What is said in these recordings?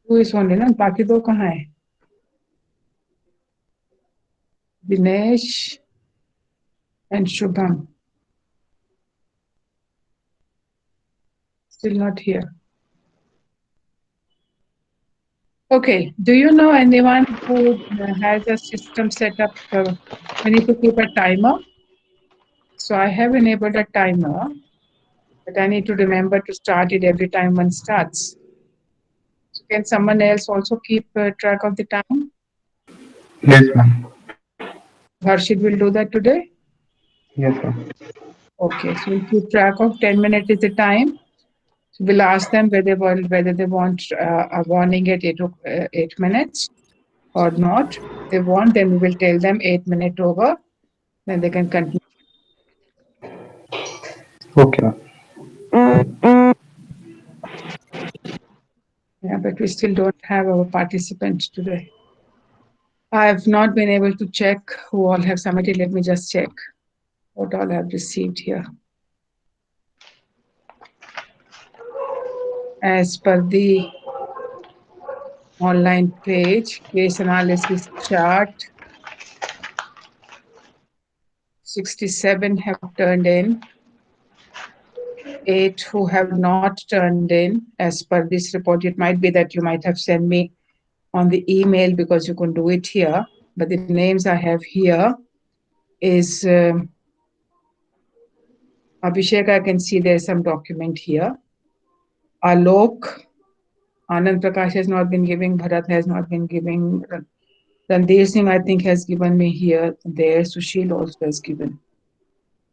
Two is only ना, बाकी दो कहाँ है? Dinesh and Shubham still not here. Okay, do you know anyone who has a system set up? We need to keep a timer. So I have enabled a timer, but I need to remember to start it every time one starts. So can someone else also keep track of the time? Yes, ma'am. Harshit will do that today. Yes, ma'am. Okay, so we'll keep track of 10 minutes is the time. So we'll ask them whether they want a warning at 8 minutes or not. If they want, then we will tell them 8 minutes over. Then they can continue. Okay, ma'am. Yeah, but we still don't have our participants today. I have not been able to check who all have submitted. Let me just check what all I have received here. As per the online page, case analysis chart, 67 have turned in, 8 who have not turned in. As per this report, it might be that you might have sent me on the email because you can do it here. But the names I have here is Abhishek. I can see there's some document here. Alok, Anand Prakash has not been giving, Bharat has not been giving, Randhir Singh I think has given me here, there, Sushil also has given.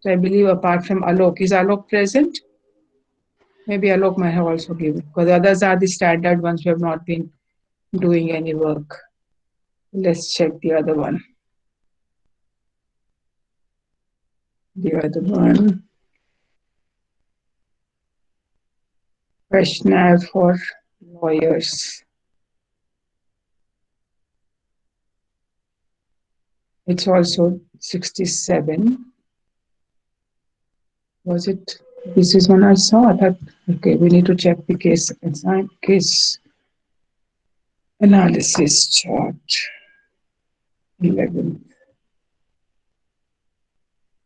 So I believe apart from Alok, is Alok present? Maybe Alok might have also given, because others are the standard ones who have not been doing any work. Let's check the other one. The other one. Vaishnav for lawyers. It's also 67. Was it? This is one I saw. I thought, okay, we need to check the case analysis chart. 11.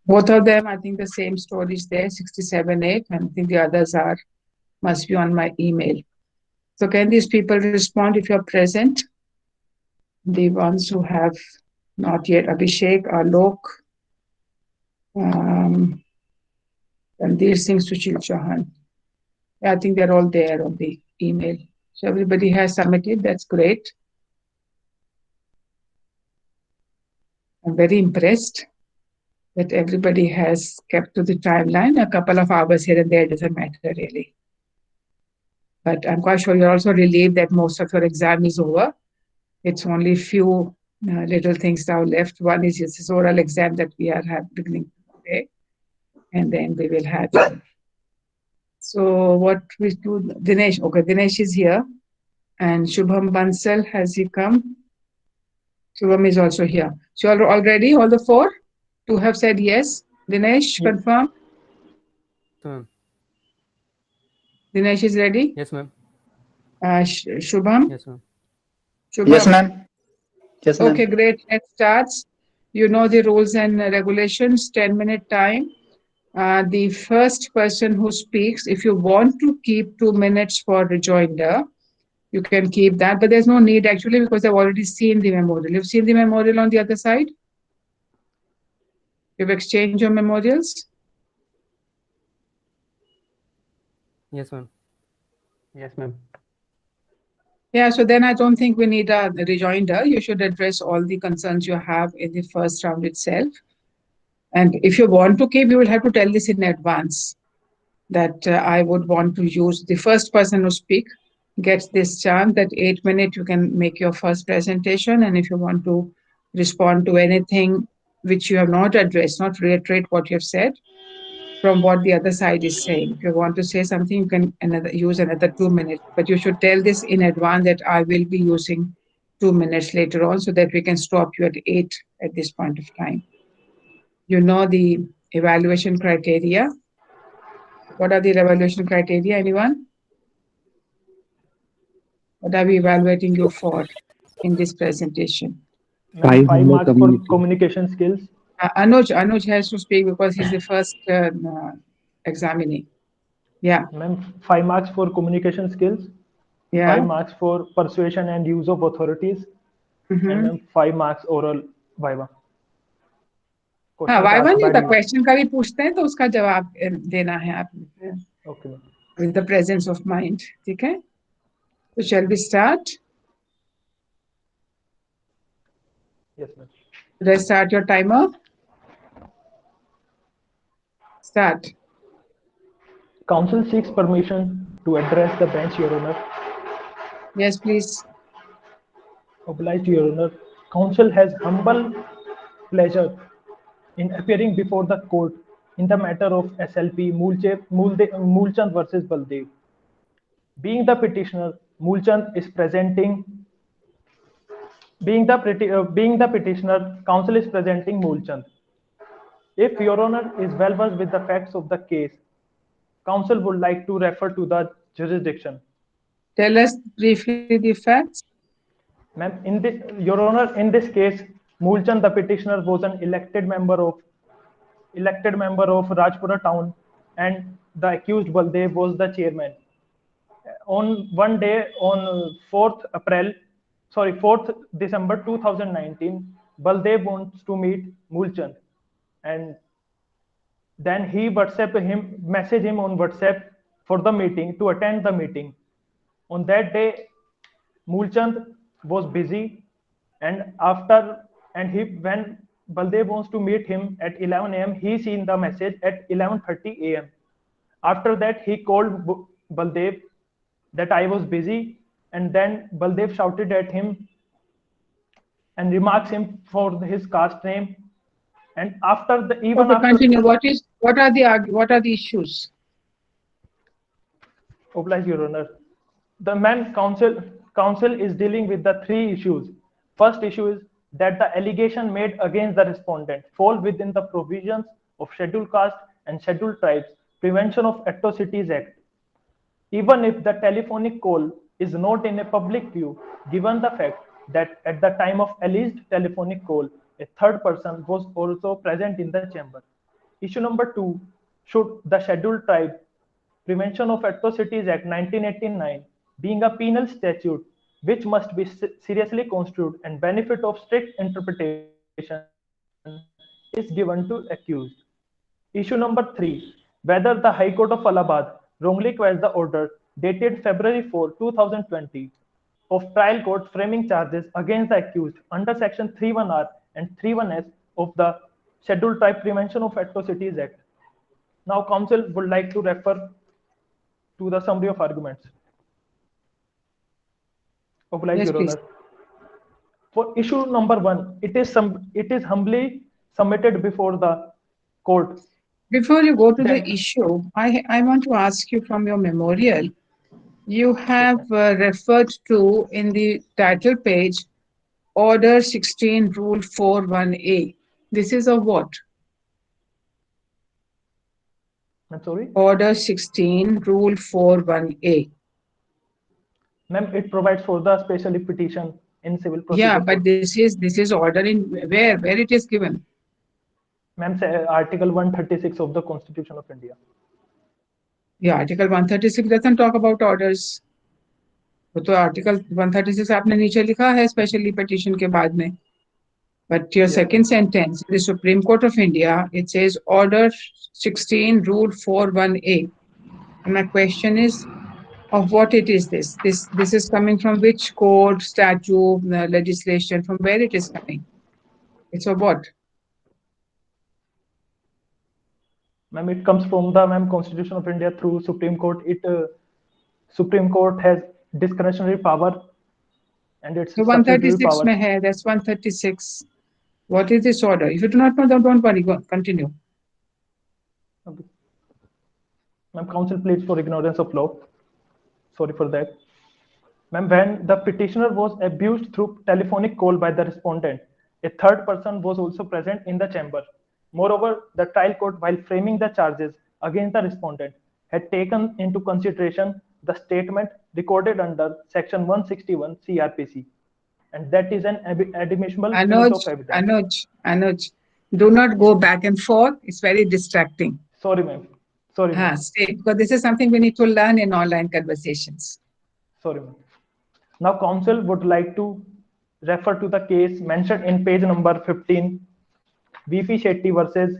Both of them, I think the same story is there, 67, 8, and I think the others must be on my email. So can these people respond if you're present? The ones who have not yet, Abhishek, Alok, Randhir Singh, Sushil Chauhan. I think they're all there on the email. So everybody has submitted. That's great. I'm very impressed that everybody has kept to the timeline. A couple of hours here and there doesn't matter really. But I'm quite sure you're also relieved that most of your exam is over. It's only few little things now left. One is this oral exam that we are beginning today, and then we will have. So what we do, Dinesh? Okay, Dinesh is here, and Shubham Bansal, has he come? Shubham is also here. So already all the four to have said yes. Dinesh, confirm. Ma'am. Dinesh is ready. Yes, ma'am. Shubham. Yes, ma'am. Yes, Shubham. ma'am. Yes, Okay, ma'am. great. Let's start. You know the rules and regulations. 10-minute time. The first person who speaks, if you want to keep 2 minutes for rejoinder, you can keep that. But there's no need actually because I've already seen the memorial. You've seen the memorial on the other side. You've exchanged your memorials. Yes, ma'am. Yes, ma'am. Yeah, so then I don't think we need a rejoinder. You should address all the concerns you have in the first round itself. And if you want to keep, you will have to tell this in advance that I would want to use the first person to speak gets this chance that 8 minutes you can make your first presentation. And if you want to respond to anything which you have not addressed, not reiterate what you have said from what the other side is saying. If you want to say something, you can use another 2 minutes, but you should tell this in advance that I will be using 2 minutes later on so that we can stop you at 8 at this point of time. You know the evaluation criteria. What are the evaluation criteria? Anyone? What are we evaluating you for in this presentation? Ma'am, 5 marks for communication skills. Anuj has to speak because he's the first examinee. Yeah. Ma'am, 5 marks for communication skills. Yeah. 5 marks for persuasion and use of authorities. Mhm. And ma'am, 5 marks oral viva. हाँ, Questions viva asked नहीं by होता, you. Question कभी पूछते हैं तो उसका जवाब देना है आप Okay, ma'am. with the presence of mind. ठीक है? So shall we start? Yes, ma'am. Should I start your timer? Start. Council seeks permission to address the bench, Your Honor. Yes, please. Obliged, Your Honor. Council has humble pleasure in appearing before the court in the matter of SLP Moolchand versus Baldev. Being the petitioner, Moolchand is presenting. Being the petitioner, counsel is presenting Moolchand. If Your Honor is well versed with the facts of the case, counsel would like to refer to the jurisdiction. Tell us briefly the facts. Ma'am, Your Honor, in this case, Moolchand, the petitioner, was an elected member of Rajpura town, and the accused Baldev was the chairman. On one day, on 4th December 2019, Baldev wants to meet Moolchand, and then he message him on WhatsApp for the meeting, to attend the meeting. On that day, Moolchand was busy, and when Baldev wants to meet him at 11 a.m., he seen the message at 11:30 a.m. After that, he called Baldev that I was busy, and then Baldev shouted at him and remarks him for his caste name. And after the Continue. What are the issues? Obliged, Your Honor. The counsel is dealing with the 3 issues. First issue is that the allegation made against the respondent fall within the provisions of Scheduled Caste and Scheduled Tribes Prevention of Atrocities Act. Even if the telephonic call is not in a public view, given the fact that at the time of alleged telephonic call, a third person was also present in the chamber. Issue number 2, should the Scheduled Tribe Prevention of Atrocities Act 1989, being a penal statute which must be seriously construed and benefit of strict interpretation, is given to accused. Issue number 3, whether the High Court of Allahabad wrongly quashed the order dated February 4, 2020 of trial court framing charges against the accused under section 31R and 31S of the Scheduled Tribe Prevention of Atrocities Act. Now, counsel would like to refer to the summary of arguments. Obliged, Yes, Your please. Honor. For issue number 1, it is humbly submitted before the court. Before you go to the issue, I want to ask you from your memorial. You have referred to in the title page, Order 16, Rule 41A. This is a what? I'm sorry? Order 16, Rule 41A. Ma'am, it provides for the special petition in civil procedure. Yeah, but this is order in where it is given? Ma'am, Article 136 of the Constitution of India. Yeah, Article 136 doesn't talk about orders. तो Article 136 आपने नीचे लिखा है specially petition के बाद में. But your second sentence, the Supreme Court of India, it says Order 16, Rule 41A. And my question is, of what it is this? This is coming from which code, statute, legislation, from where it is coming? It's of what? Ma'am, it comes from the Constitution of India through Supreme Court. Supreme Court has discretionary power, and it's so 136 mein hai, that's 136. What is this order? If you do not know, don't worry. Go on, continue. Okay. Ma'am, counsel pleads for ignorance of law. Sorry for that. Ma'am, when the petitioner was abused through telephonic call by the respondent, a third person was also present in the chamber. Moreover, the trial court, while framing the charges against the respondent, had taken into consideration the statement recorded under Section 161 CRPC, and that is an admissible piece of evidence. Anuj, do not go back and forth. It's very distracting. Sorry, ma'am. Sorry, ma'am. Stay, because this is something we need to learn in online conversations. Sorry, ma'am. Now, counsel would like to refer to the case mentioned in page number 15, VP Shetty versus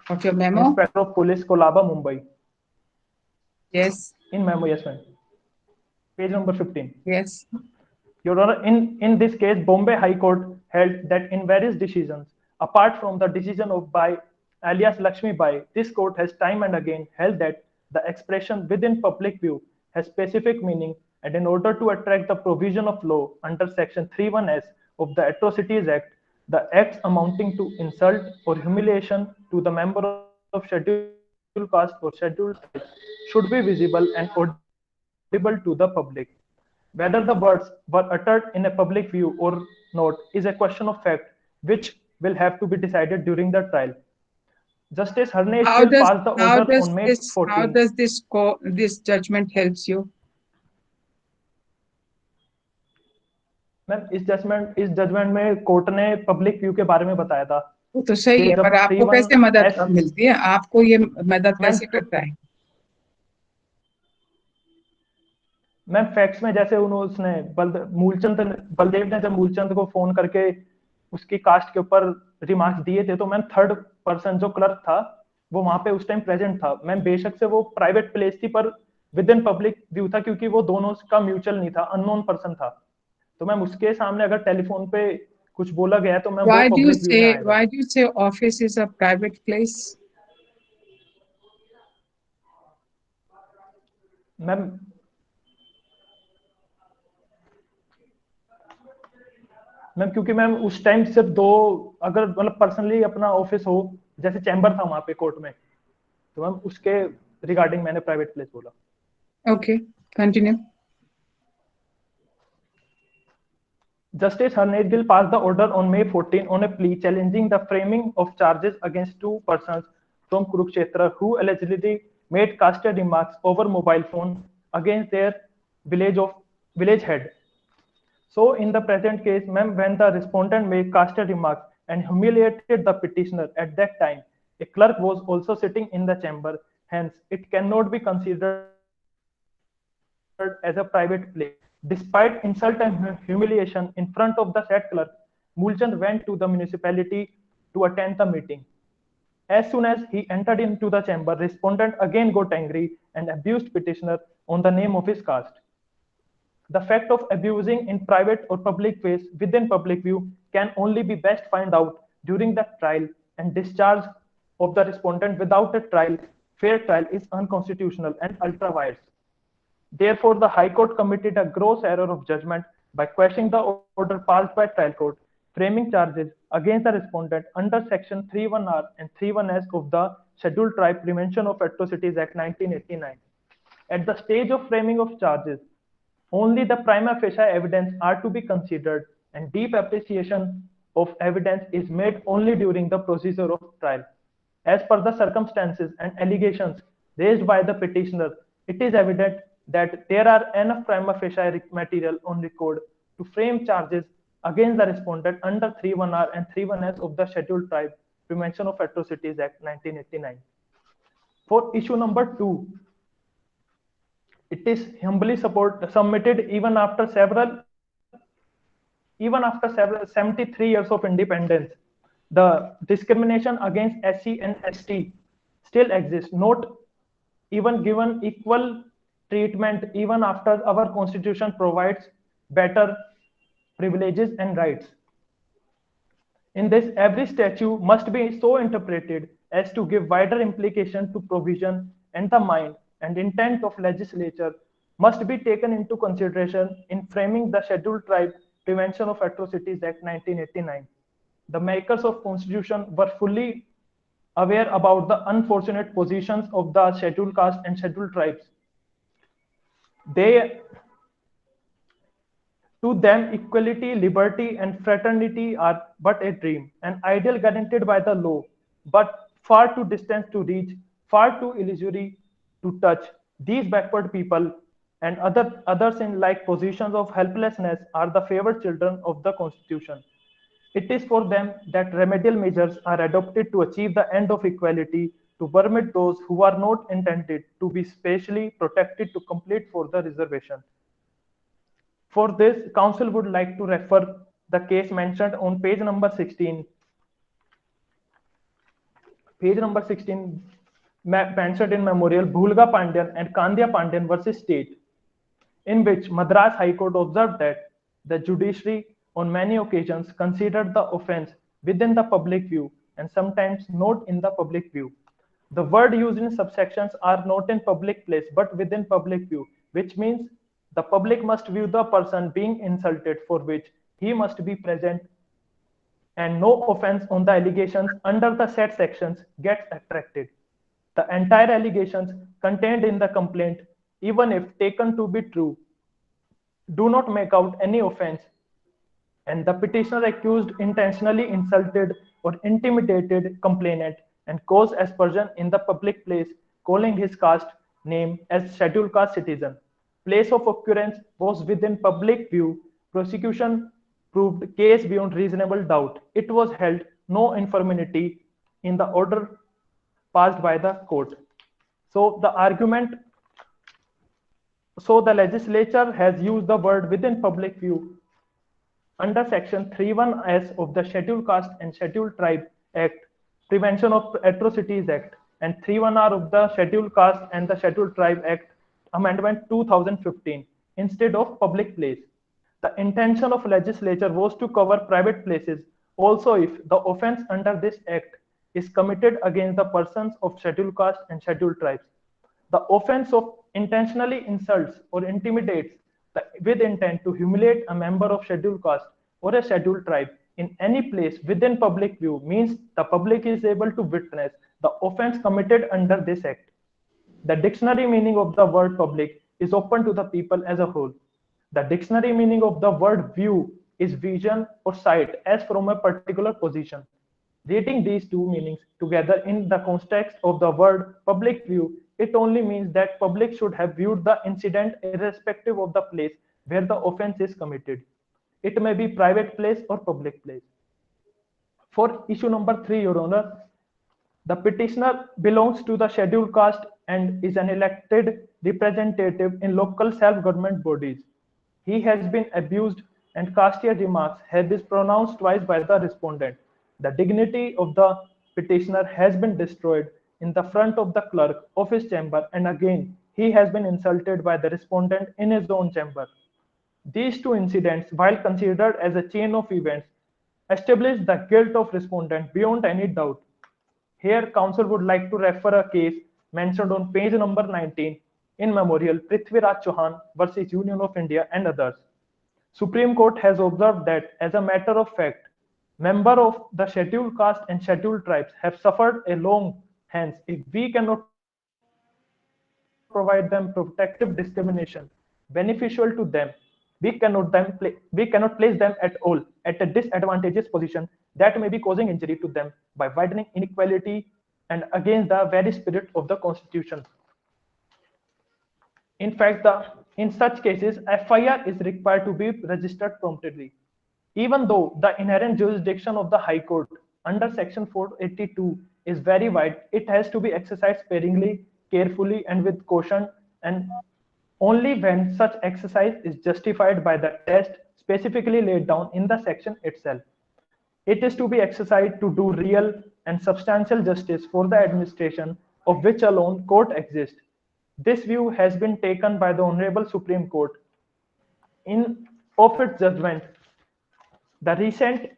Of your memo? Inspector of Police, Kolaba, Mumbai. Yes. In memo, yes, ma'am. Page number 15. Yes. Your Honor, in this case, Bombay High Court held that in various decisions, apart from the decision of Bai, alias Lakshmi Bai, this court has time and again held that the expression within public view has specific meaning, and in order to attract the provision of law under Section 31S of the Atrocities Act, the acts amounting to insult or humiliation to the member of scheduled caste or scheduled tribe should be visible and audible to the public. Whether the words were uttered in a public view or not is a question of fact, which will have to be decided during the trial. Justice Harnesh will pass the order on May 14. How does this judgment helps you? Ma'am इस judgement में court ने public view के बारे में बताया था. तो सही है, पर आपको कैसे मदद मिलती है? आपको ये मदद कैसे करता है? मैम फैक्ट्स में जैसे उसने बलदेव ने जब मूलचंद को फोन करके उसकी कास्ट के ऊपर रिमार्क्स दिए थे, तो मैम थर्ड पर्सन जो क्लर्क था वो वहां पे उस टाइम प्रेजेंट था. मैम बेशक से वो प्राइवेट प्लेस थी, पर विद इन पब्लिक व्यू था, क्योंकि वो दोनों का म्यूचुअल नहीं था, अननोन पर्सन था. तो मैम उसके सामने अगर टेलीफोन पे कुछ बोला गया तो ma'am why do you say office is a private place? Ma'am क्योंकि मैम उस टाइम सिर्फ दो, अगर मतलब पर्सनली अपना ऑफिस हो, जैसे चैम्बर था वहां पे कोर्ट में, तो मैम उसके रिगार्डिंग मैंने प्राइवेट प्लेस बोला. Okay, continue. Justice Harnesh will pass the order on May 14 on a plea challenging the framing of charges against two persons from Kurukshetra who allegedly made casted remarks over mobile phone against their village head. So in the present case, ma'am, when the respondent made casted remarks and humiliated the petitioner at that time, a clerk was also sitting in the chamber. Hence, it cannot be considered as a private place. Despite insult and humiliation in front of the said clerk, Moolchand went to the municipality to attend the meeting. As soon as he entered into the chamber, respondent again got angry and abused petitioner on the name of his caste. The fact of abusing in private or public place within public view can only be best found out during the trial, and discharge of the respondent without a fair trial is unconstitutional and ultra vires. Therefore, the High Court committed a gross error of judgment by questioning the order passed by trial court, framing charges against the respondent under Section 31R and 31S of the Scheduled Tribe Prevention of Atrocities Act 1989. At the stage of framing of charges, only the prima facie evidence are to be considered, and deep appreciation of evidence is made only during the procedure of trial. As per the circumstances and allegations raised by the petitioner, it is evident that there are enough prima facie material on record to frame charges against the respondent under 31R and 31S of the Scheduled Tribe Prevention of Atrocities Act 1989. For issue number 2, it is humbly submitted even after 73 years of independence. The discrimination against SC and ST still exists, not even given equal treatment even after our constitution provides better privileges and rights. In this, every statute must be so interpreted as to give wider implication to provision, and the mind and intent of legislature must be taken into consideration in framing the Scheduled Tribe Prevention of Atrocities Act 1989. The makers of Constitution were fully aware about the unfortunate positions of the scheduled caste and scheduled tribes. To them, equality, liberty, and fraternity are but a dream, an ideal guaranteed by the law, but far too distant to reach, far too illusory to touch, These backward people and others in like positions of helplessness are the favored children of the Constitution. It is for them that remedial measures are adopted to achieve the end of equality, to permit those who are not intended to be specially protected to complete for the reservation. For this, Council would like to refer the case mentioned on page number 16. Page number 16 mentioned in memorial Bhulga Pandyan and Kandya Pandyan versus State, in which Madras High Court observed that the judiciary on many occasions considered the offense within the public view and sometimes not in the public view. The word used in subsections are not in public place but within public view, which means the public must view the person being insulted, for which he must be present, and no offense on the allegations under the said sections gets attracted. The entire allegations contained in the complaint, even if taken to be true, do not make out any offense, and the petitioner accused intentionally insulted or intimidated complainant and caused aspersion in the public place, calling his caste name as scheduled caste citizen. Place of occurrence was within public view. Prosecution proved case beyond reasonable doubt. It was held no infirmity in the order passed by the court. So the legislature has used the word within public view under section 31S of the Scheduled Caste and Scheduled Tribe Act, Prevention of Atrocities Act, and 31R of the Scheduled Caste and the Scheduled Tribe Act, Amendment 2015, instead of public place. The intention of legislature was to cover private places also if the offense under this act is committed against the persons of scheduled caste and scheduled tribes. The offense of intentionally insults or intimidates with intent to humiliate a member of scheduled caste or a scheduled tribe in any place within public view means the public is able to witness the offense committed under this act. The dictionary meaning of the word public is open to the people as a whole. The dictionary meaning of the word view is vision or sight as from a particular position. Reading these two meanings together in the context of the word public view, it only means that public should have viewed the incident irrespective of the place where the offense is committed. It may be private place or public place. For issue number 3, Your Honor, the petitioner belongs to the scheduled caste and is an elected representative in local self-government bodies. He has been abused and castier remarks have been pronounced twice by the respondent. The dignity of the petitioner has been destroyed in the front of the clerk of his chamber, and again he has been insulted by the respondent in his own chamber. These two incidents, while considered as a chain of events, establish the guilt of respondent beyond any doubt. Here, counsel would like to refer a case mentioned on page number 19 in memorial Prithviraj Chauhan versus Union of India and others. Supreme Court has observed that as a matter of fact, members of the scheduled caste and scheduled tribes have suffered a long hence if we cannot provide them protective discrimination beneficial to them, we cannot place them at all at a disadvantageous position that may be causing injury to them by widening inequality and against the very spirit of the Constitution. In fact, in such cases, FIR is required to be registered promptly. Even though the inherent jurisdiction of the High Court under Section 482 is very wide, it has to be exercised sparingly, carefully, and with caution, and only when such exercise is justified by the test specifically laid down in the section itself. It is to be exercised to do real and substantial justice for the administration of which alone court exists. This view has been taken by the Honorable Supreme Court in of its judgment, the recent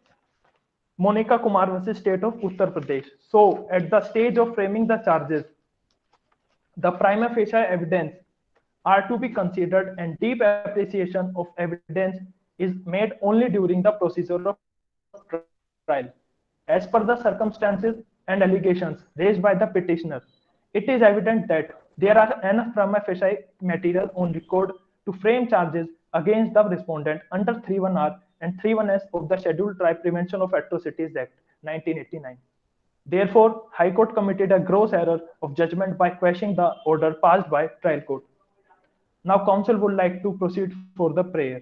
Monica Kumar versus State of Uttar Pradesh. So, at the stage of framing the charges, the prima facie evidence are to be considered, and deep appreciation of evidence is made only during the procedure of trial. As per the circumstances and allegations raised by the petitioner, it is evident that there are enough prima facie material on record to frame charges against the respondent under 31R and 31S of the Scheduled Tribe Prevention of Atrocities Act 1989. Therefore, High Court committed a gross error of judgment by quashing the order passed by trial court. Now, counsel would like to proceed for the prayer.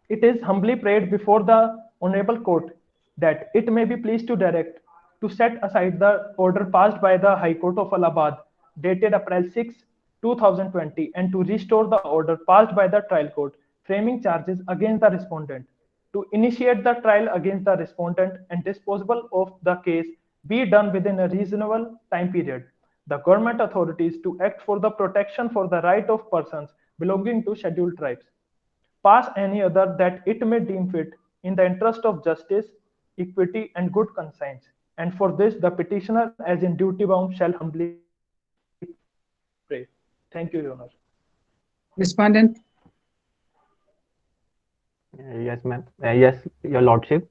It is humbly prayed before the Honorable Court that it may be pleased to direct to set aside the order passed by the High Court of Allahabad dated April 6, 2020 and to restore the order passed by the trial court framing charges against the respondent, to initiate the trial against the respondent and disposal of the case be done within a reasonable time period. The government authorities to act for the protection for the right of persons belonging to scheduled tribes. Pass any other that it may deem fit in the interest of justice, equity, and good conscience. And for this, the petitioner, as in duty bound, shall humbly pray. Thank you, Your Honor. Respondent. Yes, ma'am. Yes, Your Lordship.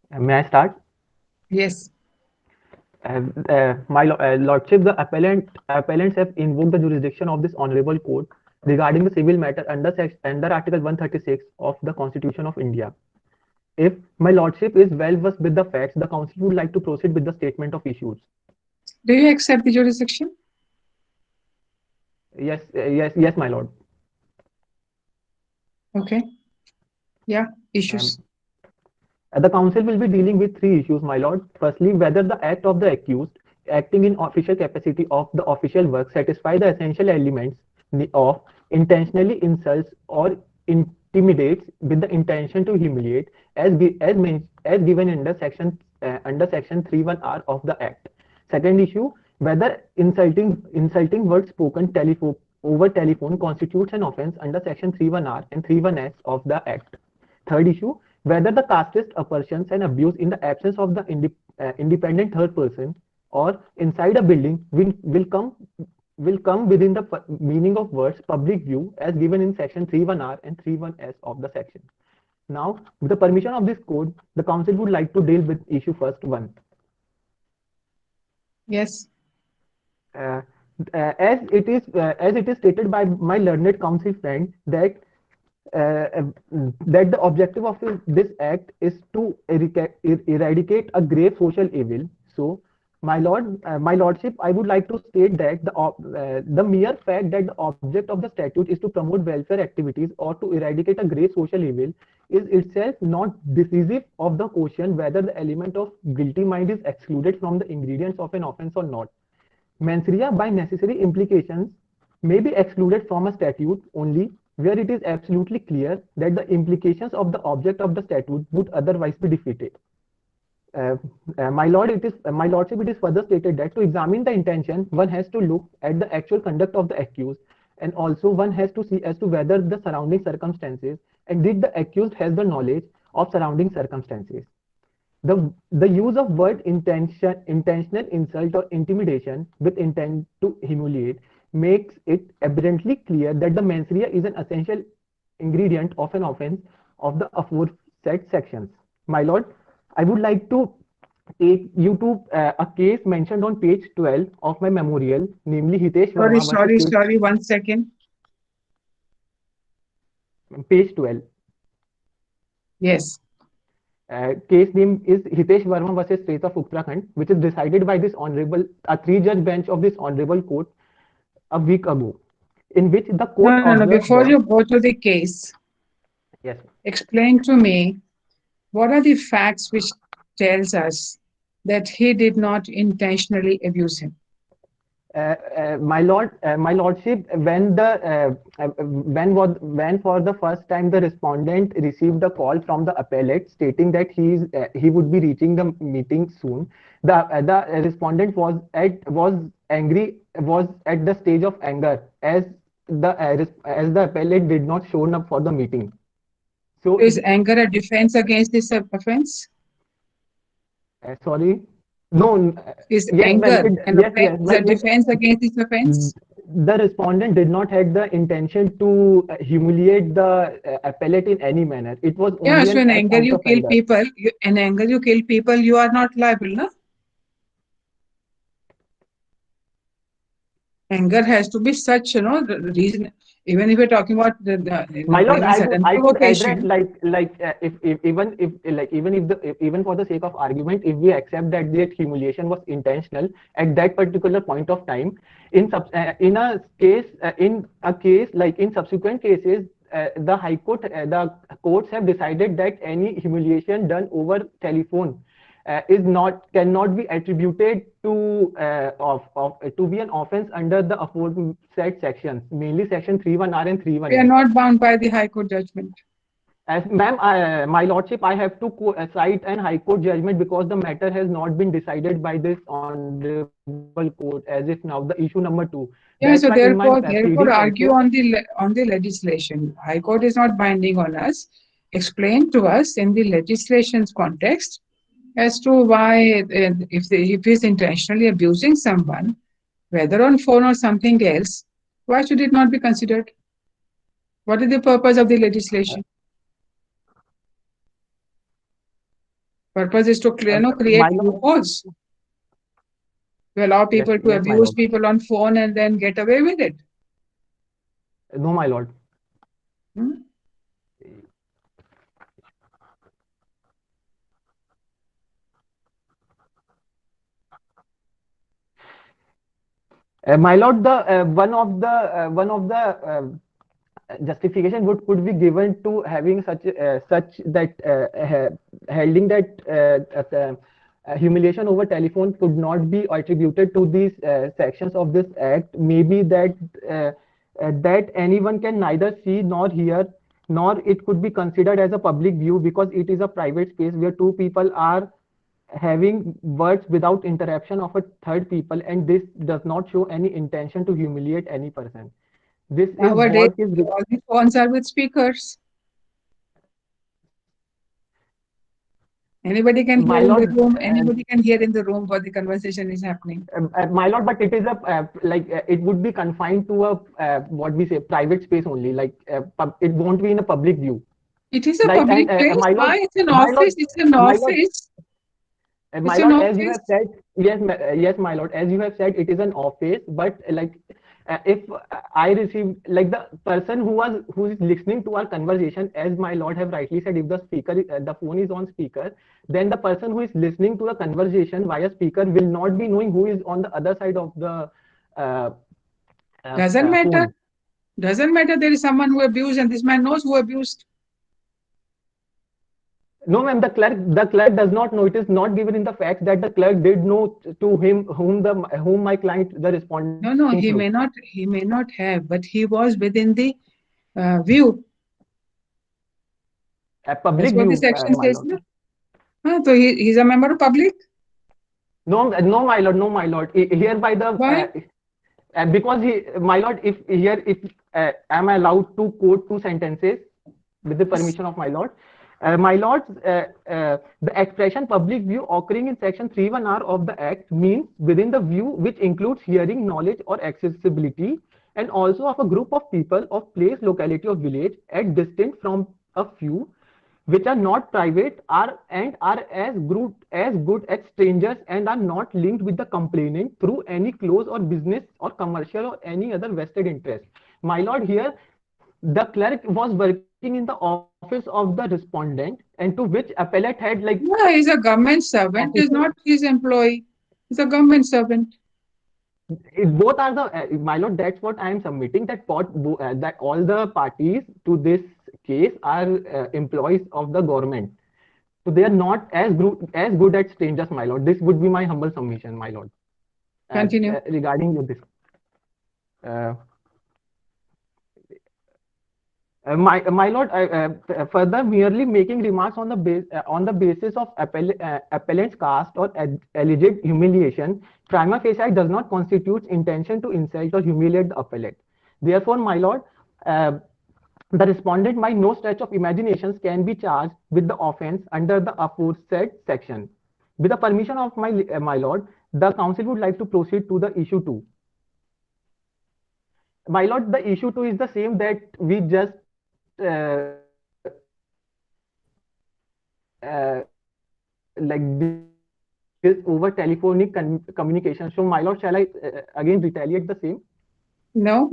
May I start? Yes. Lordship, the appellants have invoked the jurisdiction of this honorable court regarding the civil matter under Article 136 of the Constitution of India. If my Lordship is well versed with the facts, the council would like to proceed with the statement of issues. Do you accept the jurisdiction? Yes, my Lord. Okay. Yeah, issues. The council will be dealing with three issues, my lord. Firstly, whether the act of the accused acting in official capacity of the official work satisfy the essential elements of intentionally insults or intimidates with the intention to humiliate as given under section 31R of the act. Second issue, whether insulting words spoken over telephone constitutes an offense under section 31R and 31S of the act. Third issue, whether the casteist aspersions and abuse in the absence of the independent third person or inside a building will come within the meaning of words public view as given in section 31R and 31S of the section. Now, with the permission of this code, the council would like to deal with issue first one. Yes. As it is stated by my learned council friend that the objective of this act is to eradicate a grave social evil. So, my lordship, I would like to state that the mere fact that the object of the statute is to promote welfare activities or to eradicate a grave social evil is itself not decisive of the question whether the element of guilty mind is excluded from the ingredients of an offense or not. Mens rea by necessary implications may be excluded from a statute only where it is absolutely clear that the implications of the object of the statute would otherwise be defeated. My lordship, it is further stated that to examine the intention, one has to look at the actual conduct of the accused, and also one has to see as to whether the surrounding circumstances and did the accused has the knowledge of surrounding circumstances. The use of word intentional insult or intimidation with intent to humiliate makes it abundantly clear that the mens rea is an essential ingredient of an offense of the aforesaid sections. My lord, I would like to take you to a case mentioned on page 12 of my memorial, namely Hitesh Verma. Sorry, 1 second. Page 12. Yes. Case name is Hitesh Verma versus State of Uttarakhand, which is decided by this honorable, a 3-judge bench of this honorable court a week ago, in which the court. No. Before you go to the case, yes, explain to me what are the facts which tells us that he did not intentionally abuse him. My lordship, when for the first time the respondent received a call from the appellate stating that he would be reaching the meeting soon, the respondent was at the stage of anger as the appellate did not show up for the meeting. So is anger a defense against this offense? Sorry. No. Is anger a defense against this offense? The respondent did not have the intention to humiliate the appellate in any manner. It was only so in anger you kill people. In anger you kill people. You are not liable, no? Anger has to be such, reason. Even if we're talking about My lord, giving certain I could address provocation. even for the sake of argument, if we accept that the humiliation was intentional at that particular point of time, in a case like in subsequent cases, the courts have decided that any humiliation done over telephone cannot be attributed to to be an offense under the aforesaid sections, mainly section 31R and We are 31S. not bound by the High Court judgment. As ma'am, my lordship, I have to cite an High Court judgment because the matter has not been decided by this honorable court as if now the issue number 2. Yeah, That's so why in my therefore pleadings argue also. on the legislation. High Court is not binding on us. Explain to us in the legislation's context as to why if he's intentionally abusing someone, whether on phone or something else, why should it not be considered? What is the purpose of the legislation? Purpose is to create My lord, loopholes to allow people to yes, my abuse lord. people on phone and then get away with it. No, my lord. Hmm? My lord, the one of the justification would could be given to having such that holding that humiliation over telephone could not be attributed to these sections of this act. Maybe that anyone can neither see nor hear, nor it could be considered as a public view because it is a private space where two people are having words without interruption of a third people, and this does not show any intention to humiliate any person. This is Nowadays, what is all the phones are with speakers. Anybody can hear my in the lord. room. Anybody can hear in the room what the conversation is happening. My lord, but it is a it would be confined to a what we say private space only. It won't be in a public view. It is a Like public and place. my lord, Why? It's an my lord, office. It's an my lord, office. my It's an lord, as you have office. said, yes, my lord, as you have said, it is an office. But if I receive like the person who is listening to our conversation, as my lord have rightly said, if the speaker the phone is on speaker, then the person who is listening to the conversation via speaker will not be knowing who is on the other side of the uh, Doesn't matter. phone. Doesn't matter. There is someone who abused, and this man knows who abused. No, ma'am, the clerk does not know. It is not given in the facts that the clerk did know to him whom my client the responding No, through. he may not have, but he was within the view. A public That's what the view, section my says. lord. No? So he's a member of public. No, no, my lord, no, my lord. Here by the Why? because my lord, if am I allowed to quote two sentences with the permission of my lord? My lord, the expression public view occurring in section 31R of the Act means within the view which includes hearing, knowledge, or accessibility, and also of a group of people of place, locality, or village at distance from a few, which are not private are as good as strangers and are not linked with the complainant through any close or business or commercial or any other vested interest. My lord, here the clerk was working in the office of the respondent, and to which appellate had like Yeah, he's a government servant. He's official. not his employee. He's a government servant. Both are the my lord. That's what I am submitting. That all the parties to this case are employees of the government. So they are not as good at strangers, my lord. This would be my humble submission, my lord. Continue. Regarding this, uh, my lord, further merely making remarks on the basis of appellant's caste or alleged humiliation, prima facie does not constitute intention to insult or humiliate the appellant. Therefore, my lord, uh, the respondent by no stretch of imaginations can be charged with the offense under the aforesaid section. With the permission of my lord, the council would like to proceed to the issue 2. My lord, the issue 2 is the same that we just like this over telephonic communication. So, my lord, shall I again retaliate the same? No,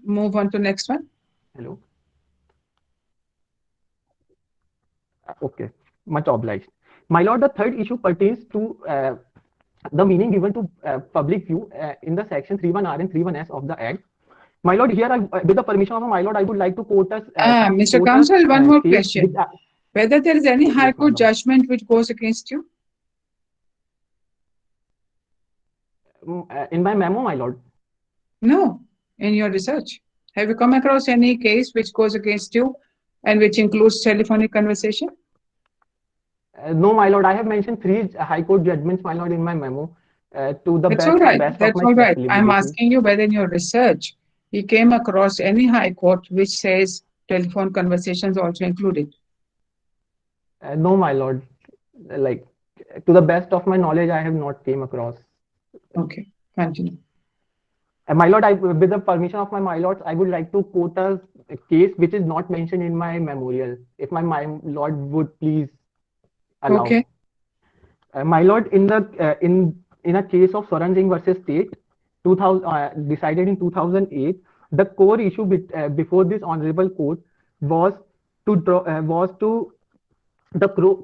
move on to next one. Hello. Okay, much obliged. My lord, the third issue pertains to the meaning given to public view in the section 31R and 31S of the Act. My lord, here, with the permission of my lord, I would like to quote us. Mr. Counsel, one more case question. which, Whether there is any High Yes, Court madam. judgment which goes against you? In my memo, my lord. No, in your research. Have you come across any case which goes against you and which includes telephonic conversation? No, my lord. I have mentioned 3 High Court judgments, my lord, in my memo. To the That's all right. best of That's my all right. I'm limitations. asking you whether in your research you came across any High Court which says telephone conversations also included. No, my lord. Like, to the best of my knowledge, I have not came across. Okay, continue. My lord, with the permission of my lords, I would like to quote a case which is not mentioned in my memorial. If my lord would please allow. Okay. My lord, in a case of Swaran Singh versus State, 2000 decided in 2008, the core issue before this honorable court was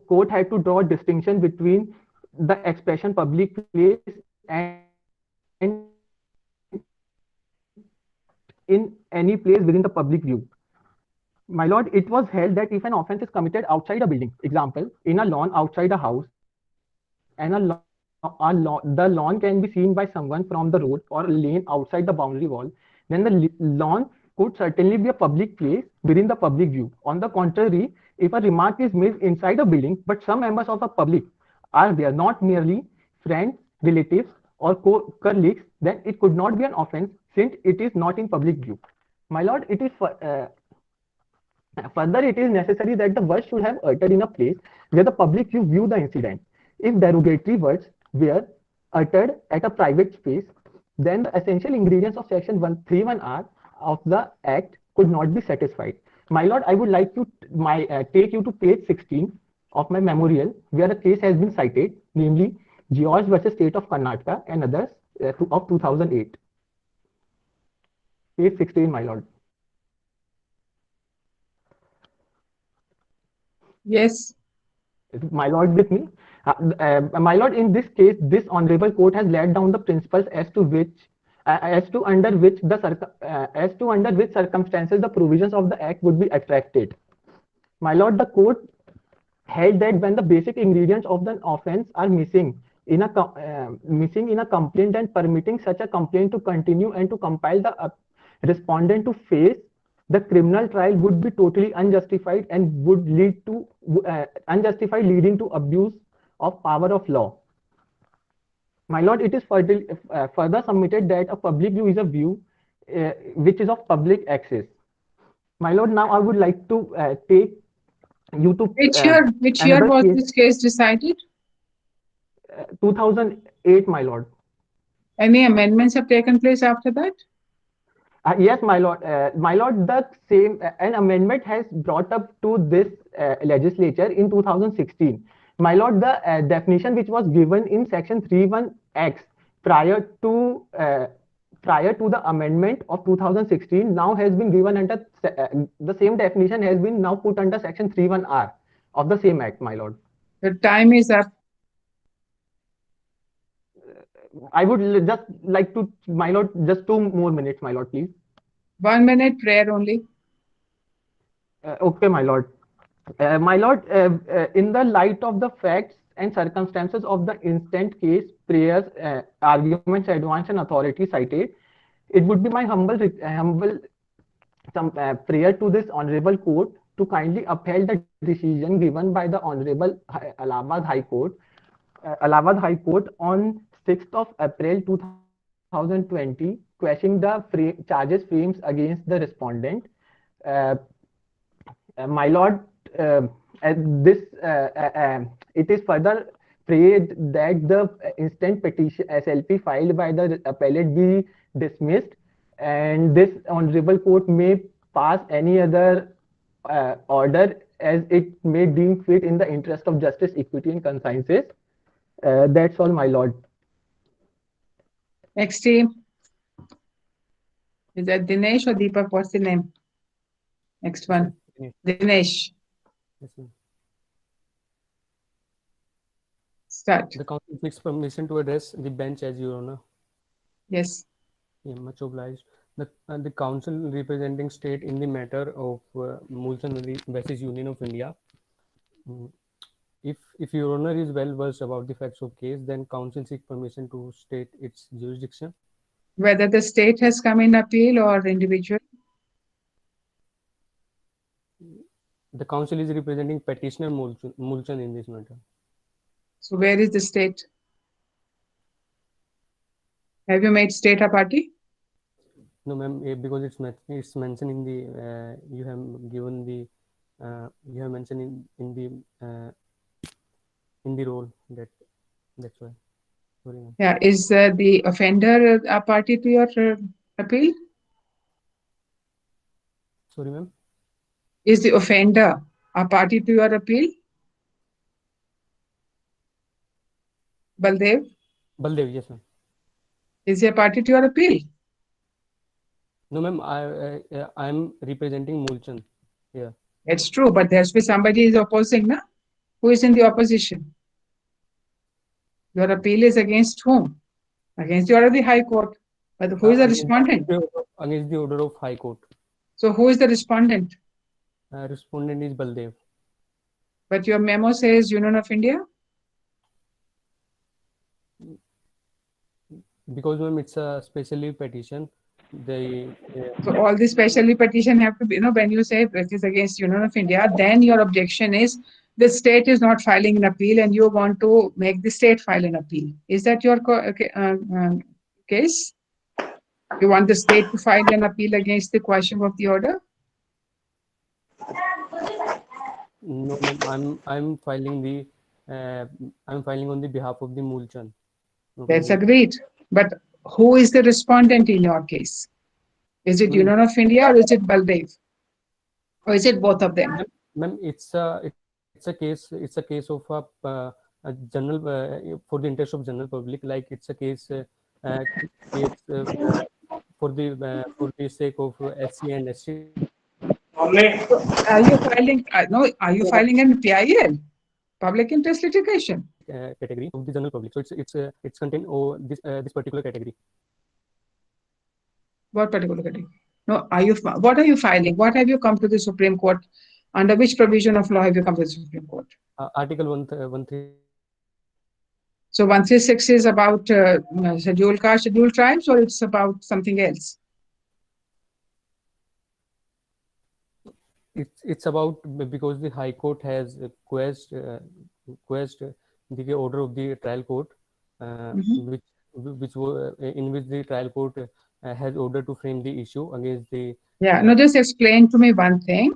court had to draw a distinction between the expression public place and in any place within the public view. My lord, it was held that if an offense is committed outside a building, example, in a lawn outside a house, and the lawn can be seen by someone from the road or lane outside the boundary wall, then the lawn could certainly be a public place within the public view. On the contrary, if a remark is made inside a building, but some members of the public are there, not merely friends, relatives, or colleagues, then it could not be an offense since it is not in public view. My lord, it is further, it is necessary that the words should have uttered in a place where the public view the incident. If derogatory words were uttered at a private space, then the essential ingredients of section 131R of the Act could not be satisfied. My lord, I would like to take you to page 16 of my memorial, where a case has been cited, namely George versus State of Karnataka and others of 2008. Page 16, my lord. Yes. My lord, with me. My lord, in this case, this honorable court has laid down the principles as to under which circumstances the provisions of the Act would be attracted. My lord, the court held that when the basic ingredients of the offense are missing in a complaint and permitting such a complaint to continue and to compel the respondent to face the criminal trial would be totally unjustified and would lead to leading to abuse of power of law. My lord, it is further submitted that a public view is a view which is of public access. My lord, now I would like to take you to which year was this case decided? 2008, my lord. Any amendments have taken place after that? Yes, my lord. The same an amendment has brought up to this legislature in 2016. My lord, the definition which was given in section 31X prior to the amendment of 2016 now has been given under the same definition has been now put under section 31R of the same act, my lord. The time is up. I would just like to, my lord, just 2 more minutes, my lord, please. 1 minute prayer only. Okay, my lord. My lord, in the light of the facts and circumstances of the instant case, prayers, arguments, advanced and authority cited, it would be my humble prayer to this honorable court to kindly uphold the decision given by the honorable Allahabad High Court on 6th of April 2020, quashing the charges framed against the respondent. My lord, it is further prayed that the instant petition SLP filed by the appellate be dismissed, and this honorable court may pass any other order as it may deem fit in the interest of justice, equity, and consciences. That's all, my lord. Next team. Is that Dinesh or Deepak? What's the name? Next one, Dinesh. Dinesh, Yes, ma'am. start. The council seeks permission to address the bench as Your Honor. Yes. Yeah, much obliged. The council representing state in the matter of Mulchan versus Union of India. Mm, if Your Honor is well versed about the facts of case, then council seeks permission to state its jurisdiction. Whether the state has come in appeal or individual. The council is representing petitioner Mulchan in this matter. So where is the state? Have you made state a party? No, ma'am, because it's mentioned in the you have given the you have mentioned in the role that's why. Sorry, ma'am. Yeah. Is the offender a party to your appeal? Sorry, ma'am. Is the offender a party to your appeal? Baldev, Baldev, yes, ma'am. is he a party to your appeal? No, ma'am. I'm representing Mulchan. Yeah. It's true, but there's be somebody is opposing, na? Who is in the opposition? Your appeal is against whom? Against the order of the High Court. But who is the respondent? Against the order of High Court. So who is the respondent? Respondent is Baldev. But your memo says Union of India? Because, ma'am, it's a special petition. So all the specially petition have to be, when you say it is against Union of India, then your objection is the state is not filing an appeal and you want to make the state file an appeal. Is that your case? You want the state to file an appeal against the quashing of the order? No, ma'am, I'm filing on the behalf of the Mulchan. Okay. That's agreed. But who is the respondent in your case? Is it Union of India or is it Baldev? Or is it both of them? Ma'am, it's a case of a general for the interest of general public. Like it's a case for the sake of SC and SC. Are you filing? Are you filing an PIL, public interest litigation? Category of the general public. So it's contained this particular category. What particular category? No, what are you filing? What have you come to the Supreme Court? Under which provision of law have you come to the Supreme Court? Article 113. So 136 is about scheduled caste, scheduled tribes, or it's about something else? It's about because the High Court has quashed the order of the trial court, which in which the trial court has ordered to frame the issue against the. Yeah, no, just explain to me one thing.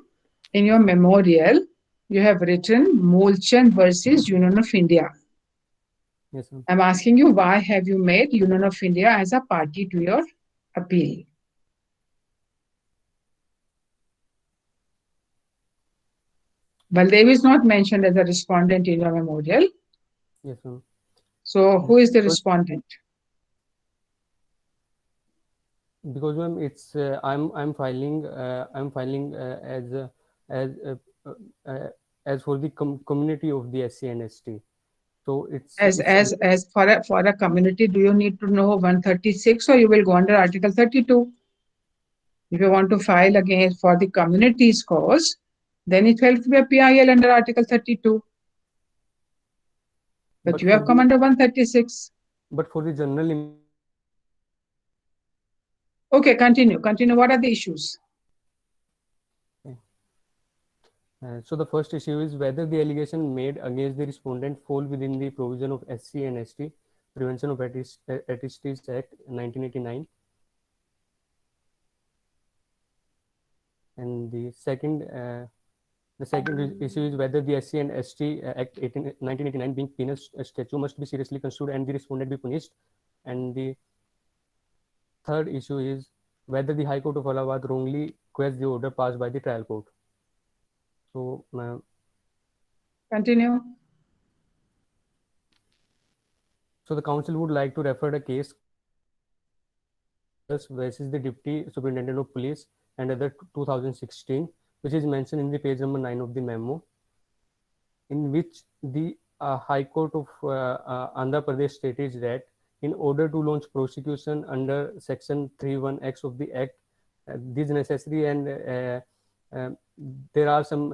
In your memorial, you have written Mulchan versus Union of India. Yes, ma'am. I'm asking you, why have you made Union of India as a party to your appeal? Baldev is not mentioned as a respondent in your memorial. Yes, ma'am. So who is the respondent? Because, ma'am, it's I'm filing as for the community of the SC and ST. So it's as for a community, do you need to know 136 or you will go under Article 32? If you want to file against for the community's cause, then it will be a PIL under Article 32. But you have come under 136. But for the general. Okay, continue. What are the issues? So the first issue is whether the allegation made against the respondent fall within the provision of SC and ST Prevention of Atrocities Act 1989. And the second issue is whether the SC and ST Act 1989 being penal statute must be seriously construed and the respondent be punished. And the third issue is whether the High Court of Allahabad wrongly quashed the order passed by the trial court. So, continue. So the council would like to refer the case versus the Deputy Superintendent of Police and other 2016 which is mentioned in the page number 9 of the memo, in which the High Court of Andhra Pradesh stated that in order to launch prosecution under Section 31X of the Act, these necessary and uh, there are some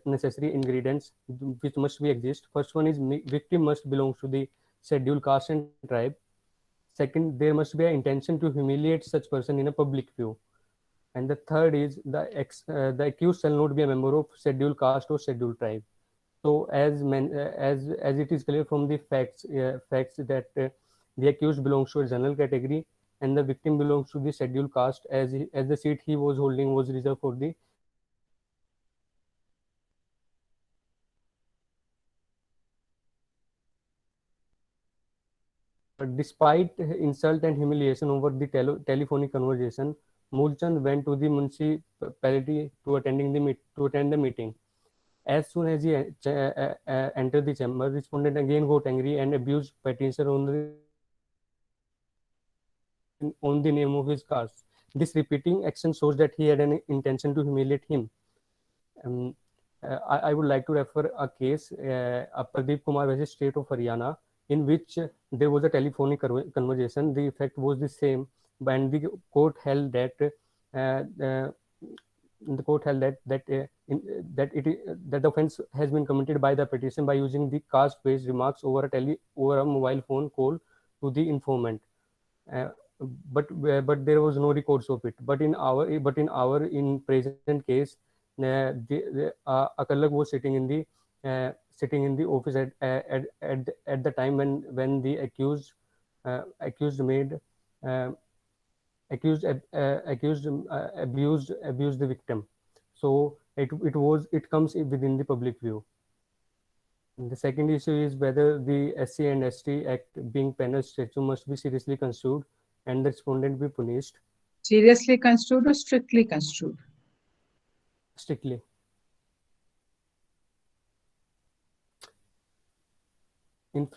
necessary ingredients which must be exist. First one is victim must belong to the scheduled caste and tribe. Second, there must be an intention to humiliate such person in a public view. And the third is the accused shall not be a member of scheduled caste or scheduled tribe. So as it is clear from the facts that the accused belongs to a general category and the victim belongs to the scheduled caste, as the seat he was holding was reserved for the despite insult and humiliation over the telephonic conversation, Mulchand went to the municipality to attend the meeting. As soon as he entered the chamber, respondent again got angry and abused petitioner on the name of his caste. This repeating action shows that he had an intention to humiliate him. I would like to refer a case, Pradeep Kumar versus State of Haryana, in which there was a telephonic conversation. The effect was the same, and the court held that the offence has been committed by the petition by using the caste-based remarks over a mobile phone call to the informant. But there was no records of it. But in present case, Akalak was sitting in the office at the time when the accused abused the victim. So it comes within the public view. And the second issue is whether the SC and ST Act being penal statute must be seriously construed and the respondent be punished. Seriously construed or strictly construed? Strictly. In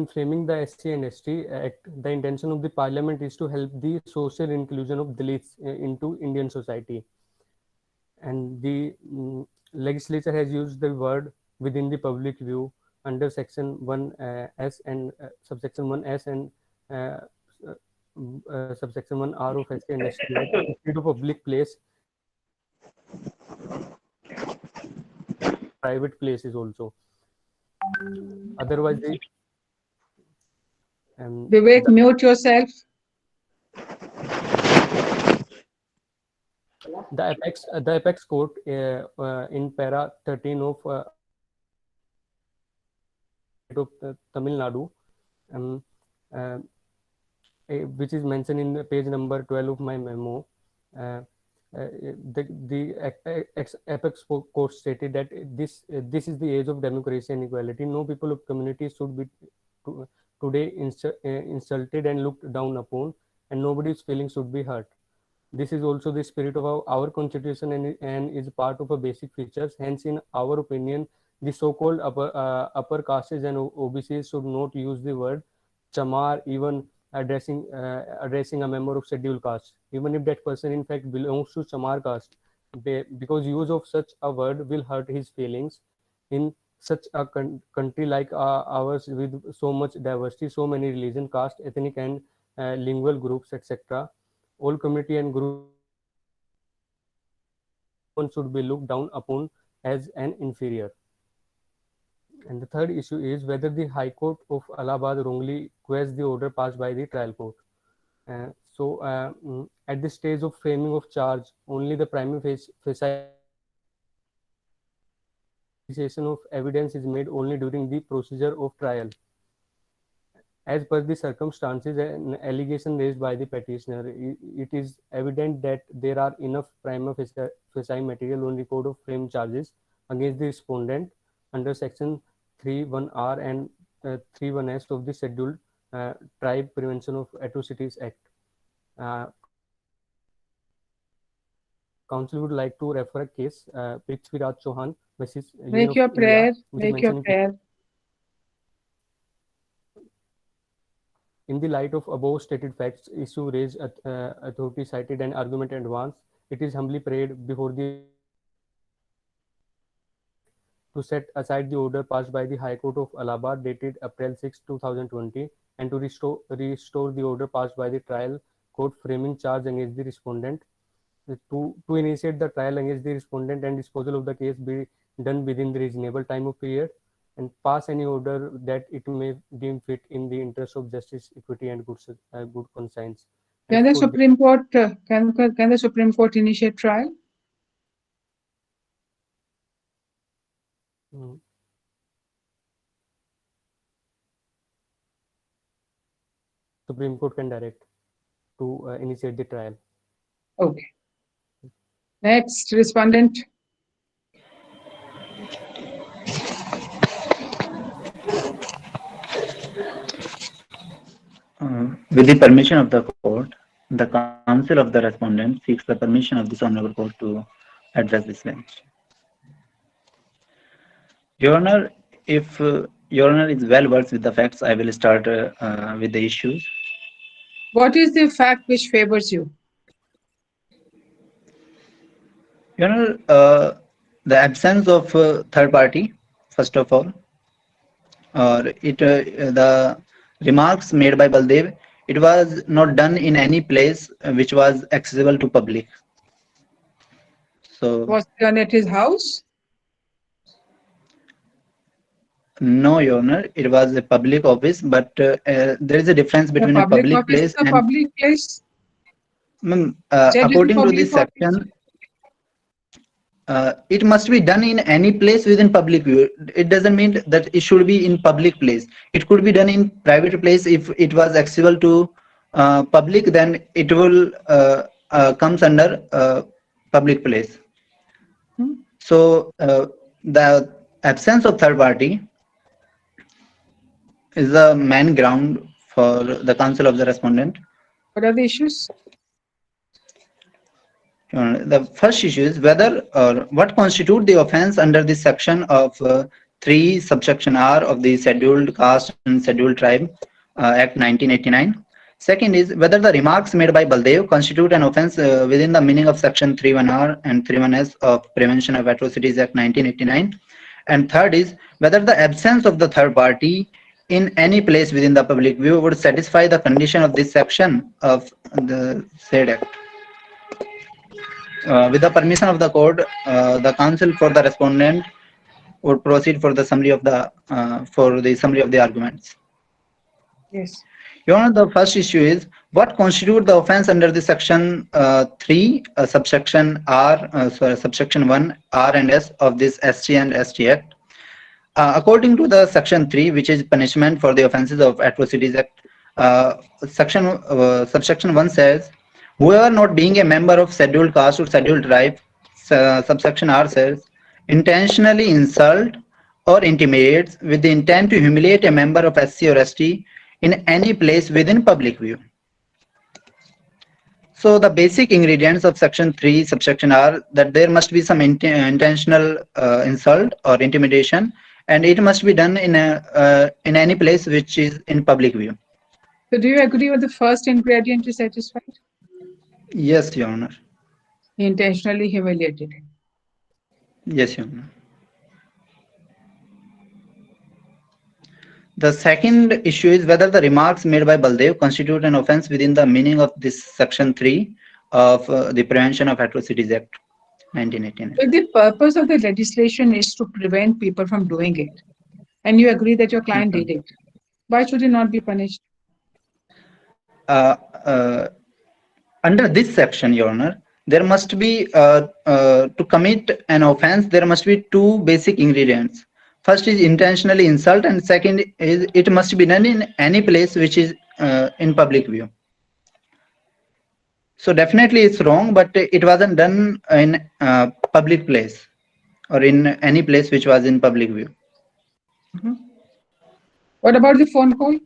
framing the SC and ST Act, the intention of the Parliament is to help the social inclusion of Dalits into Indian society. And the legislature has used the word within the public view under Section 1S and subsection 1S and subsection 1R of SC and ST Act instead of public place, private places also. Otherwise, Vivek, mute yourself. The apex court in para 13 of Tamil Nadu, which is mentioned in page number 12 of my memo. The apex court stated that this is the age of democracy and equality. No people of community should be today insulted and looked down upon, and nobody's feelings should be hurt. This is also the spirit of our constitution and is part of a basic features. Hence, in our opinion, the so-called upper castes and OBCs should not use the word chamar even addressing a member of scheduled caste, even if that person in fact belongs to chamar caste, because use of such a word will hurt his feelings. In such a country like ours, with so much diversity, so many religion, caste, ethnic and lingual groups, etc., all community and group should be looked down upon as an inferior. And the third issue is whether the High Court of Allahabad wrongly quashed the order passed by the trial court. At this stage of framing of charge, only the prima facie of evidence is made only during the procedure of trial. As per the circumstances and allegation raised by the petitioner, it is evident that there are enough prima facie material on record of frame charges against the respondent under section 31R and 31S of the Scheduled Tribe Prevention of Atrocities Act. Council would like to refer a case, Prithviraj Chauhan versus Make your prayer. Make your prayer. In the light of above stated facts, issue raised, authority cited and argument advanced, it is humbly prayed before the to set aside the order passed by the High Court of Allahabad dated April 6, 2020, and to restore the order passed by the trial court framing charge against the respondent, to initiate the trial against the respondent and disposal of the case be done within the reasonable time of period, and pass any order that it may deem fit in the interest of justice, equity, and good conscience. Can the Supreme Court can the Supreme Court initiate trial? Supreme Court can direct to initiate the trial. Okay. Next, respondent. With the permission of the court, the counsel of the respondent seeks the permission of this honorable court to address this bench. Your Honor, if Your Honor is well versed with the facts, I will start with the issues. What is the fact which favors you? Your Honor, the absence of third party, first of all, or the remarks made by Baldev, it was not done in any place which was accessible to public. So Was it done at his house? no, Your Honor, it was a public office, but there is a difference between a public office place is a and public place. Ma'am, Said it's a according to public this office. section, it must be done in any place within public view. It doesn't mean that it should be in public place. It could be done in private place. If it was accessible to public, then it will comes under public place. So the absence of third party is the main ground for the counsel of the respondent. What are the issues? The first issue is whether or what constitute the offense under this section of 3 subsection R of the Scheduled Caste and Scheduled Tribe Act 1989. Second is whether the remarks made by Baldev constitute an offense within the meaning of section 31R and 31S of Prevention of Atrocities Act 1989. And third is whether the absence of the third party in any place within the public view would satisfy the condition of this section of the said act. With the permission of the court, the counsel for the respondent would proceed for the summary of the arguments. Yes. Your Honor, the first issue is what constitute the offense under the section 3 subsection R, subsection 1 R and S of this SC and ST Act. According to the section 3, which is punishment for the offenses of Atrocities Act, subsection 1 says, whoever not being a member of scheduled caste or scheduled tribe, subsection R says, intentionally insult or intimidates with the intent to humiliate a member of SC or ST in any place within public view. So the basic ingredients of section 3 subsection R that there must be some intentional insult or intimidation, and it must be done in any place which is in public view. So do you agree with the first ingredient is satisfied? Yes, Your Honor. He intentionally humiliated him. Yes, Your Honor. The second issue is whether the remarks made by Baldev constitute an offense within the meaning of this section 3 of the Prevention of Atrocities Act 1989. So the purpose of the legislation is to prevent people from doing it, and you agree that your client did it. Why should he not be punished? Under this section, Your Honor, there must be, to commit an offense, there must be 2 basic ingredients. First is intentionally insult, and second is it must be done in any place which is in public view. So definitely it's wrong, but it wasn't done in public place or in any place which was in public view. What about the phone call?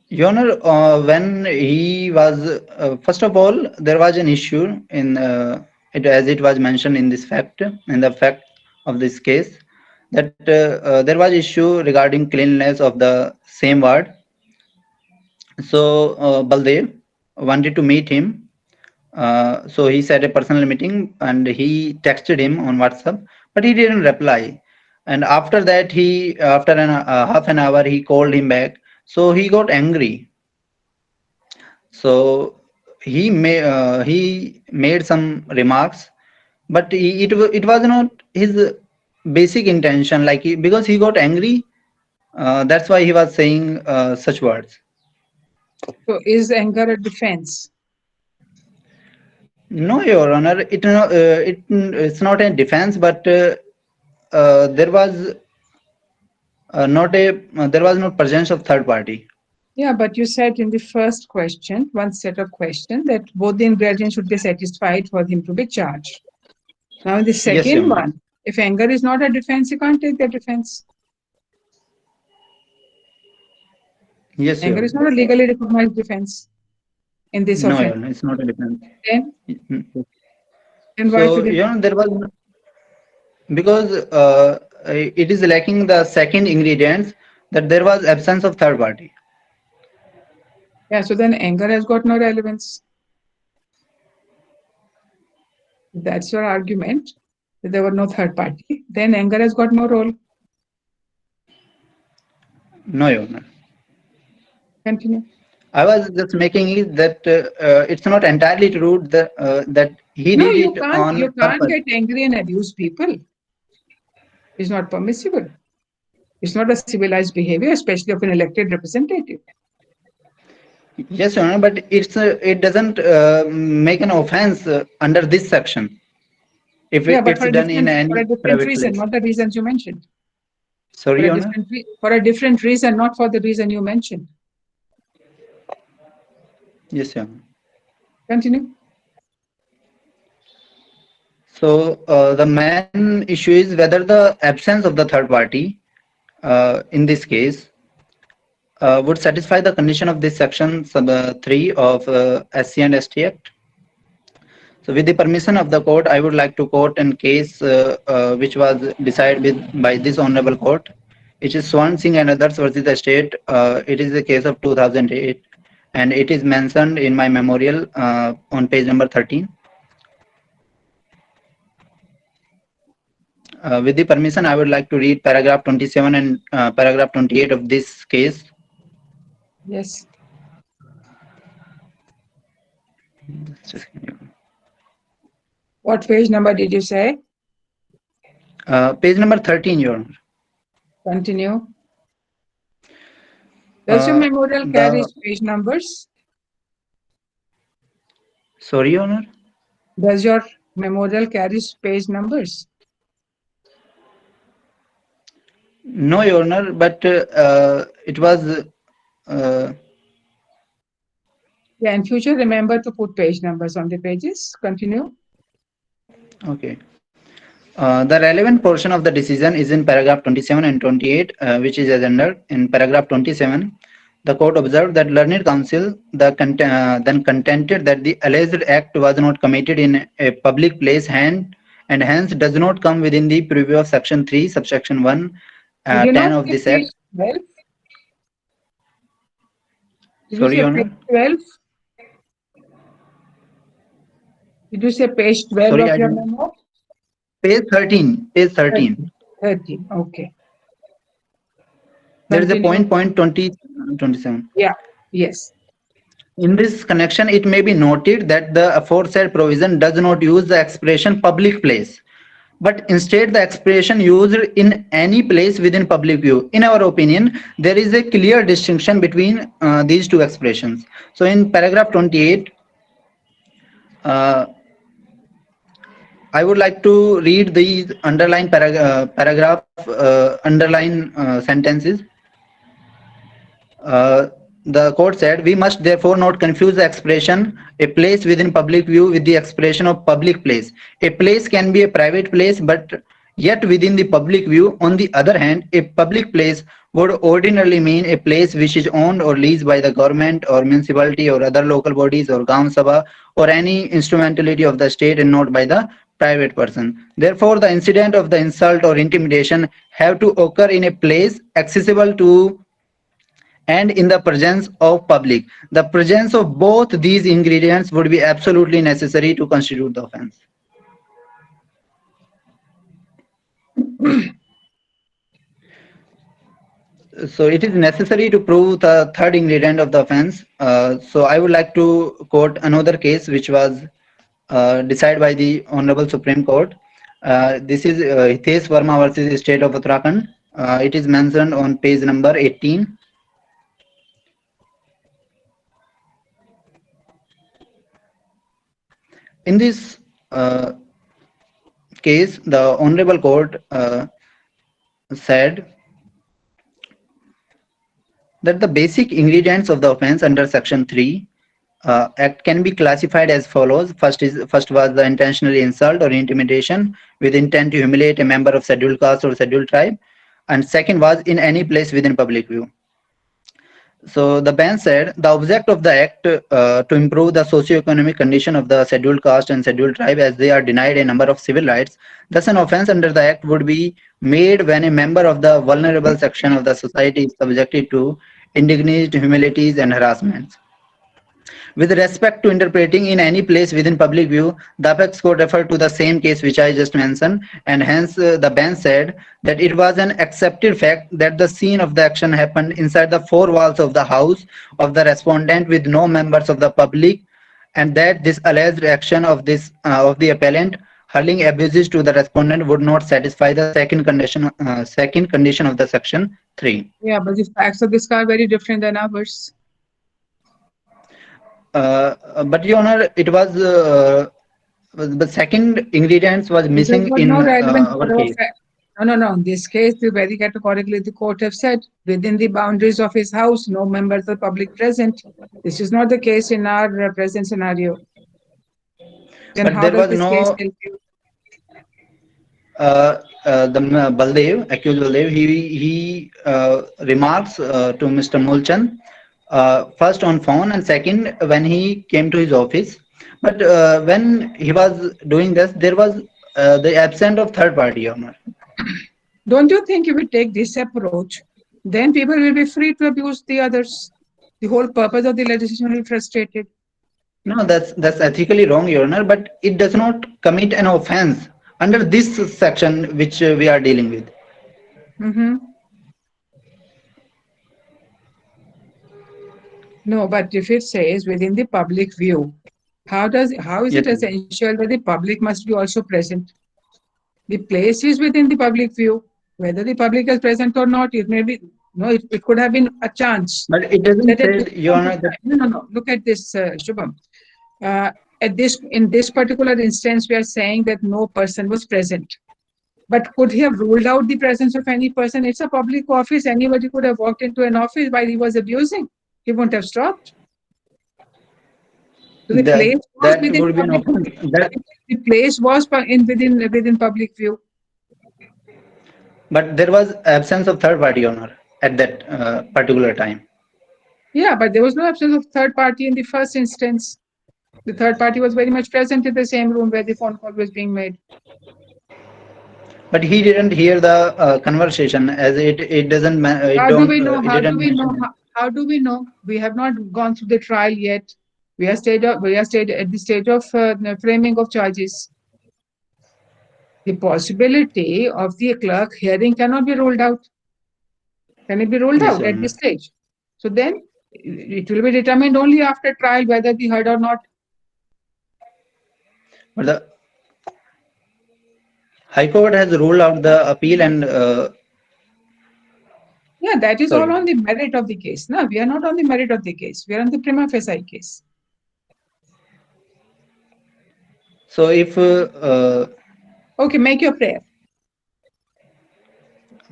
Your Honor, when he was, first of all, there was an issue in as it was mentioned in this fact, in the fact of this case, that there was issue regarding cleanliness of the same ward. So Baldev wanted to meet him So he set a personal meeting and he texted him on WhatsApp, but he didn't reply. And after that, after half an hour, he called him back. So he got angry. So he made some remarks, but it was not his basic intention. Like because he got angry, that's why he was saying such words. So is anger a defense? No, Your Honor, it's not a defense, but there was no presence of third party. Yeah, but you said in the first question, one set of questions, that both the ingredients should be satisfied for him to be charged. Now in the Yes, Your second Honor. one, if anger is not a defense, you can't take the defense. Yes, Your Anger is Honor. not a legally recognized defense in this No, Your offense. Honor, it's not a defense. Then why So, should it? Your Honor, there was because it is lacking the second ingredients, that there was absence of third party. Yeah, so then anger has got no relevance. If that's your argument, that there were no third party, then anger has got no role. No, Your Honor. Continue. I was just making it that it's not entirely true that he No, did you it on can't purpose. get angry and abuse people. It's not permissible. It's not a civilized behavior, especially of an elected representative. Yes, Your Honor, but it doesn't make an offense under this section if Yeah, but it's done in for any a different private reason, place. not the reasons you mentioned. Sorry, For Your a, Honor. for a different reason, not for the reason you mentioned. Yes, Your Honor. Continue. So the main issue is whether the absence of the third party in this case would satisfy the condition of this section sub 3 of SC and ST Act. So with the permission of the court, I would like to quote a case which was decided by this honorable court. It is Swan Singh and others versus the state. It is a case of 2008 and it is mentioned in my memorial on page number 13. With the permission, I would like to read paragraph 27 and paragraph 28 of this case. Yes. What page number did you say? Page number 13, Your Honor. Continue. Does your memorial carry page numbers? Sorry, Your Honor. Does your memorial carry page numbers? No, Your Honor, but it was. Yeah, in future, remember to put page numbers on the pages. Continue. Okay. The relevant portion of the decision is in paragraph 27 and 28, which is as under. In paragraph 27, the court observed that learned counsel then contended that the alleged act was not committed in a public place and hence does not come within the purview of section 3, subsection 1, 10 of this act. 12? Sorry, Your Honor. 12? Did you say page 12 Sorry, of I your didn't. memo? Page 13. Page 13. 13. Okay. There is a Continue. point 27. Yeah. Yes. In this connection, it may be noted that the aforesaid provision does not use the expression public place, but instead the expression used in any place within public view. In our opinion, there is a clear distinction between these two expressions. So in paragraph 28, I would like to read these underline paragraph underline sentences. The court said, we must therefore not confuse the expression a place within public view with the expression of public place. A place can be a private place, but yet within the public view. On the other hand, a public place would ordinarily mean a place which is owned or leased by the government or municipality or other local bodies or Gram Sabha or any instrumentality of the state and not by the private person. Therefore, the incident of the insult or intimidation have to occur in a place accessible to and in the presence of public. The presence of both these ingredients would be absolutely necessary to constitute the offense. So it is necessary to prove the third ingredient of the offense. So I would like to quote another case which was decided by the Honorable Supreme Court. This is Hitesh Verma versus State of Uttarakhand. It is mentioned on page number 18. In this case, the Honorable Court said that the basic ingredients of the offense under Section 3 Act can be classified as follows. First was the intentional insult or intimidation with intent to humiliate a member of scheduled caste or scheduled tribe, and second was in any place within public view. So the bench said the object of the act to improve the socio-economic condition of the scheduled caste and scheduled tribe as they are denied a number of civil rights. Thus, an offense under the act would be made when a member of the vulnerable section of the society is subjected to indignity, humilities, and harassments. With respect to interpreting in any place within public view, the apex court referred to the same case which I just mentioned, and hence the bench said that it was an accepted fact that the scene of the action happened inside the four walls of the house of the respondent with no members of the public, and that this alleged action of the appellant hurling abuses to the respondent would not satisfy the second condition of the Section 3. Yeah, but the facts of this are very different than ours. But Your Honor, it was the second ingredients was missing in no relevant our case. No. In this case, very categorically, the court have said within the boundaries of his house, no members of the public present. This is not the case in our present scenario. Then But how there does was this no case help you? the Baldev, accused Baldev, he remarks to Mr. Mulchan first on phone and second when he came to his office. But when he was doing this, there was the absence of third party, Your Honor. Don't you think if we take this approach, then people will be free to abuse the others? The whole purpose of the legislation will be frustrated. No, that's ethically wrong, Your Honor, but it does not commit an offense under this section which we are dealing with. Mm-hmm. No, but if it says within the public view, how is it essential that the public must be also present? The place is within the public view. Whether the public is present or not, it may be, no, it could have been a chance. But it doesn't say, Your Honor, that... No. Look at this, Shubham. In this particular instance, we are saying that no person was present. But could he have ruled out the presence of any person? It's a public office. Anybody could have walked into an office while he was abusing. He wouldn't have stopped. So the place was within public view. But there was absence of third party, Your Honor, at that particular time. Yeah, but there was no absence of third party in the first instance. The third party was very much present in the same room where the phone call was being made. But he didn't hear the conversation, as it doesn't. How do we know? How do we know? We have not gone through the trial yet. We are at the stage of framing of charges. The possibility of the clerk hearing cannot be ruled out. Can it be ruled out at this stage? So then it will be determined only after trial whether they heard or not. But the High Court has ruled out the appeal and... yeah, that is all on the merit of the case. No, we are not on the merit of the case. We are on the prima facie case. So if... okay, make your prayer.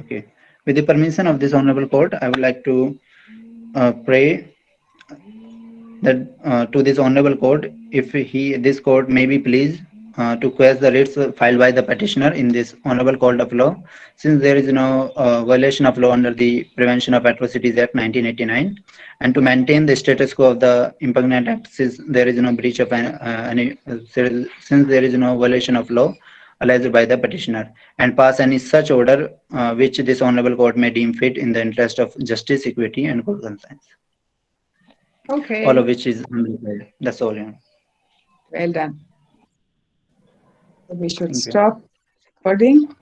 Okay. With the permission of this Honorable Court, I would like to pray that to this Honorable Court, if this Court may be pleased to quash the writs filed by the petitioner in this Honorable Court of Law, since there is no violation of law under the Prevention of Atrocities Act 1989, and to maintain the status quo of the impugnant act since there is no breach of since there is no violation of law. alleged by the petitioner, and pass any such order which this honorable court may deem fit in the interest of justice, equity, and good conscience. Okay, All of which is unreplied. That's all. well done. So we should Thank you. stop recording.